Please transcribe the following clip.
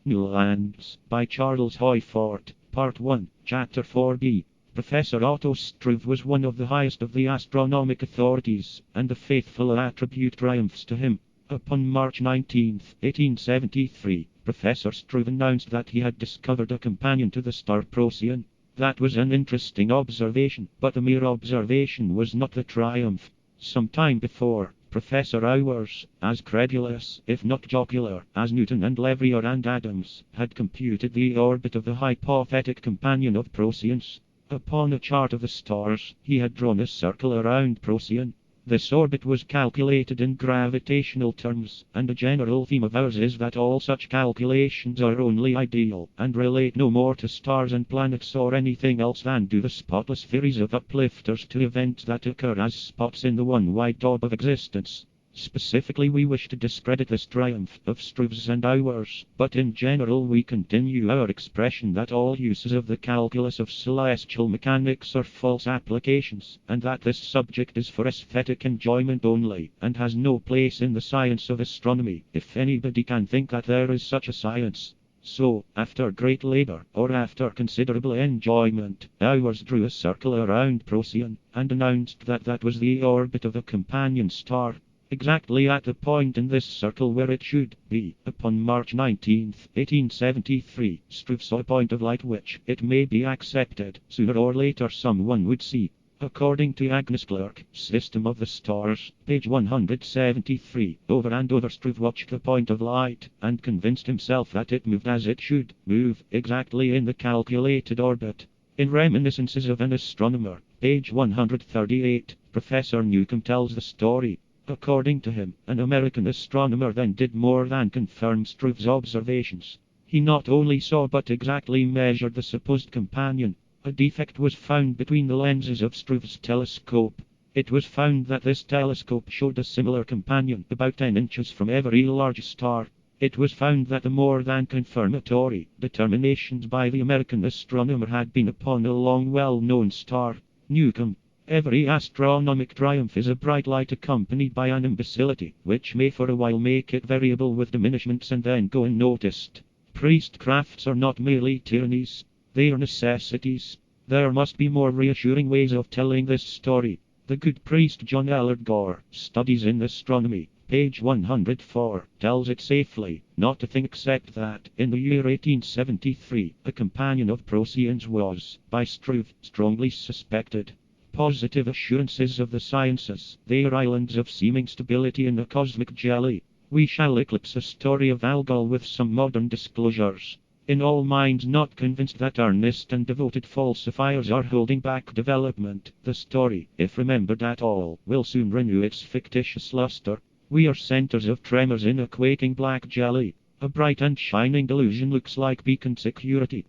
New Lands, by Charles Hoyfort, Part 1, Chapter 4b. Professor Otto Struve was one of the highest of the astronomic authorities, and the faithful attribute triumphs to him. Upon March 19, 1873, Professor Struve announced that he had discovered a companion to the star Procyon. That was an interesting observation, but the mere observation was not the triumph. Some time before, Professor Auwers, as credulous, if not jocular, as Newton and Leverrier and Adams, had computed the orbit of the hypothetic companion of Procyon's. Upon a chart of the stars, he had drawn a circle around Procyon. This orbit was calculated in gravitational terms, and a general theme of ours is that all such calculations are only ideal, and relate no more to stars and planets or anything else than do the spotless theories of uplifters to events that occur as spots in the one wide daub of existence. Specifically, we wish to discredit this triumph of Struve's and Auwers, but in general we continue our expression that all uses of the calculus of celestial mechanics are false applications, and that this subject is for aesthetic enjoyment only, and has no place in the science of astronomy, if anybody can think that there is such a science. So, after great labor, or after considerable enjoyment, Auwers drew a circle around Procyon, and announced that that was the orbit of a companion star. Exactly at the point in this circle where it should be. Upon March 19, 1873, Struve saw a point of light which, it may be accepted, sooner or later someone would see. According to Agnes Clerk, System of the Stars, page 173, over and over Struve watched the point of light, and convinced himself that it moved as it should move, exactly in the calculated orbit. In Reminiscences of an Astronomer, page 138, Professor Newcomb tells the story. According to him, an American astronomer then did more than confirm Struve's observations. He not only saw but exactly measured the supposed companion. A defect was found between the lenses of Struve's telescope. It was found that this telescope showed a similar companion about 10 inches from every large star. It was found that the more than confirmatory determinations by the American astronomer had been upon a long well-known star. Newcomb. Every astronomic triumph is a bright light accompanied by an imbecility, which may for a while make it variable with diminishments and then go unnoticed. Priestcrafts are not merely tyrannies, they are necessities. There must be more reassuring ways of telling this story. The good priest John Allard Gore, Studies in Astronomy, page 104, tells it safely, not a thing except that, in the year 1873, a companion of Procyon's was, by Struve, strongly suspected. Positive assurances of the sciences, they are islands of seeming stability in a cosmic jelly. We shall eclipse a story of Algol with some modern disclosures. In all minds not convinced that earnest and devoted falsifiers are holding back development, the story, if remembered at all, will soon renew its fictitious luster. We are centers of tremors in a quaking black jelly. A bright and shining delusion looks like beacon security.